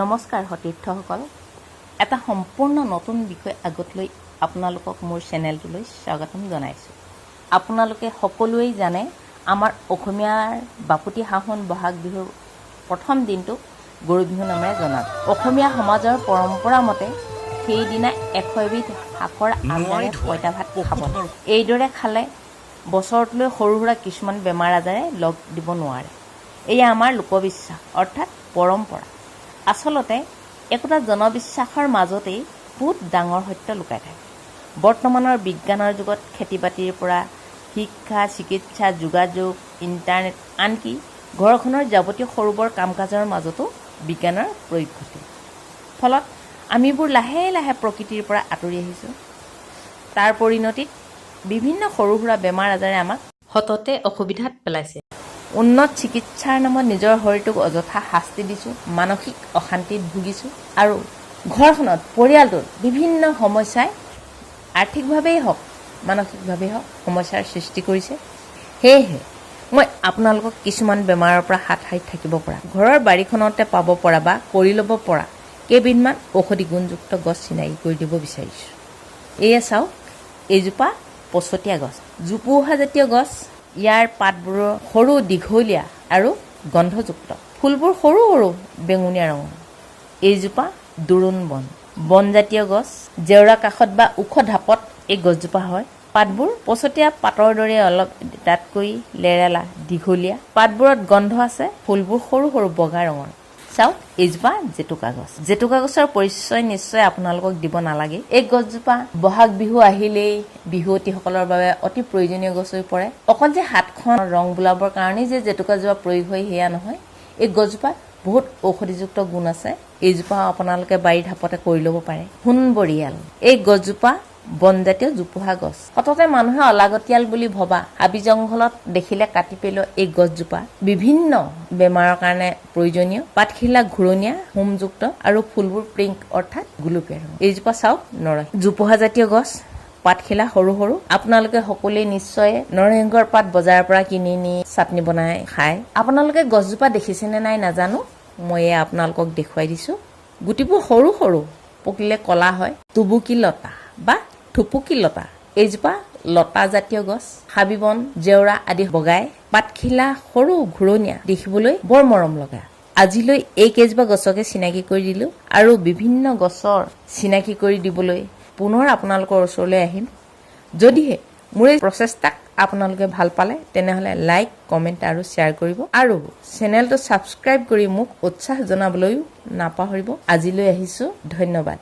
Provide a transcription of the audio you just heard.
নমস্কাৰ সতীৰ্থসকল, এটা সম্পূৰ্ণ নতুন বিষয় আগত লৈ আপোনালোকক মোৰ চেনেলটোলৈ স্বাগতম জনাইছোঁ। আপোনালোকে সকলোৱেই জানে আমাৰ অসমীয়াৰ বাপুতি সাহোন বহাগ বিহুৰ প্ৰথম দিনটো গৰু বিহু নামেৰে জনাত। অসমীয়া সমাজৰ পৰম্পৰা মতে সেইদিনা 100 এবিধ শাকৰ আঞ্জাৰে পঁইতা ভাত খাব। এইদৰে খালে বছৰটোলৈ সৰু সুৰা কিছুমান বেমাৰ আজাৰে লগ দিব নোৱাৰে। এয়া আমাৰ লোকবিশ্বাস অৰ্থাৎ পৰম্পৰা। আচলতে একোটা জনবিশ্বাসৰ মাজতেই বহুত ডাঙৰ সত্য লুকাই থাকে। বৰ্তমানৰ বিজ্ঞানৰ যুগত খেতি বাতিৰ পৰা শিক্ষা, চিকিৎসা, যোগাযোগ, ইণ্টাৰনেট, আনকি ঘৰখনৰ যাৱতীয় সৰু বৰ কাম কাজৰ মাজতো বিজ্ঞানৰ প্ৰয়োগ ঘটে। ফলত আমিবোৰ লাহে লাহে প্ৰকৃতিৰ পৰা আঁতৰি আহিছোঁ। তাৰ পৰিণতিত বিভিন্ন সৰু সুৰা বেমাৰ আজাৰে আমাক সততে অসুবিধাত পেলাইছে। উন্নত চিকিৎসাৰ নামত নিজৰ শৰীৰটোক অযথা শাস্তি দিছোঁ, মানসিক অশান্তিত ভুগিছোঁ আৰু ঘৰখনত পৰিয়ালটোত বিভিন্ন সমস্যাই আৰ্থিকভাৱেই হওক মানসিকভাৱেই হওক সমস্যাৰ সৃষ্টি কৰিছে। সেয়েহে মই আপোনালোকক কিছুমান বেমাৰৰ পৰা হাত সাৰি থাকিব পৰা, ঘৰৰ বাৰীখনতে পাব পৰা বা কৰি ল'ব পৰা কেইবিধমান ঔষধি গুণযুক্ত গছ চিনাকি কৰি দিব বিচাৰিছোঁ। এয়া চাওক, এইজোপা পচতীয়া গছ, জোপোহা জাতীয় গছ। ইয়াৰ পাতবোৰ সৰু দীঘলীয়া আৰু গন্ধযুক্ত, ফুলবোৰ সৰু সৰু বেঙুনীয়া ৰঙৰ। এইজোপা দোৰোণ বন, বনজাতীয় গছ। জেওৰা কাষত বা ওখ ঢাপত এই গছজোপা হয়। পাতবোৰ পচতীয়া পাতৰ দৰে অলপ তাতকৈ লেৰেলা, দীঘলীয়া। পাতবোৰত গন্ধ আছে, ফুলবোৰ সৰু সৰু বগা ৰঙৰ। চাওক, এইজোপা জেতুকা গছ। জেতুকা গছৰ পৰিচয় নিশ্চয় আপোনালোকক দিব নালাগে। এই গছজোপা বহাগ বিহু আহিলেই বিহুৱতীসকলৰ বাবে অতি প্ৰয়োজনীয় গছ হৈ পৰে। অকল যে হাতখন ৰং বোলাবৰ কাৰণেই যে জেতুকাজোপা প্ৰয়োগ হয় সেয়া নহয়। এই গছজোপা বহুত ঔষধিযুক্ত গুণ আছে। এইজোপা আপোনালোকে বাৰীৰ ঢাপতে কৰি ল'ব পাৰে। সোণবৰিয়াল, এই গছজোপা বনজাতীয় জোপোহা গছ। সততে মানুহে অলাগতিয়াল বুলি ভবা হাবি জংঘলত দেখিলে কাটি পেলোৱা এই গছজোপা বিভিন্ন বেমাৰৰ কাৰণে প্ৰয়োজনীয়। পাতখিলা ঘূৰণীয়া, হোমযুক্ত আৰু ফুলবোৰ পিংক অৰ্থাৎ গুলপীয়া ৰঙৰ। এইজোপা চাওক, নৰসিংহ, জোপোহা জাতীয় গছ, পাতখিলা সৰু সৰু। আপোনালোকে সকলোৱে নিশ্চয় নৰসিংহৰ পাত বজাৰৰ পৰা কিনি নি চাটনি বনাই খায়। আপোনালোকে গছজোপা দেখিছেনে নাই নাজানো, মই আপোনালোকক দেখুৱাই দিছোঁ। গুটিবোৰ সৰু সৰু, পকিলে কলা হয়। টুবুকি লতা বা থুপুকি লতা, এইজোপা লতা জাতীয় গছ। হাবি বন, জেওৰা আদি বগাই। পাতখিলা সৰু ঘূৰণীয়া, দেখিবলৈ বৰ মৰম লগা। আজিলৈ এই কেইজোপা গছকে চিনাকি কৰি দিলোঁ আৰু বিভিন্ন গছৰ চিনাকি কৰি দিবলৈ পুনৰ আপোনালোকৰ ওচৰলৈ আহিম। যদিহে মোৰ এই প্ৰচেষ্টাক আপোনালোকে ভাল পালে তেনেহ'লে লাইক, কমেণ্ট আৰু শ্বেয়াৰ কৰিব আৰু চেনেলটো ছাবস্ক্ৰাইব কৰি মোক উৎসাহ জনাবলৈও নাপাহৰিব। আজিলৈ আহিছোঁ, ধন্যবাদ।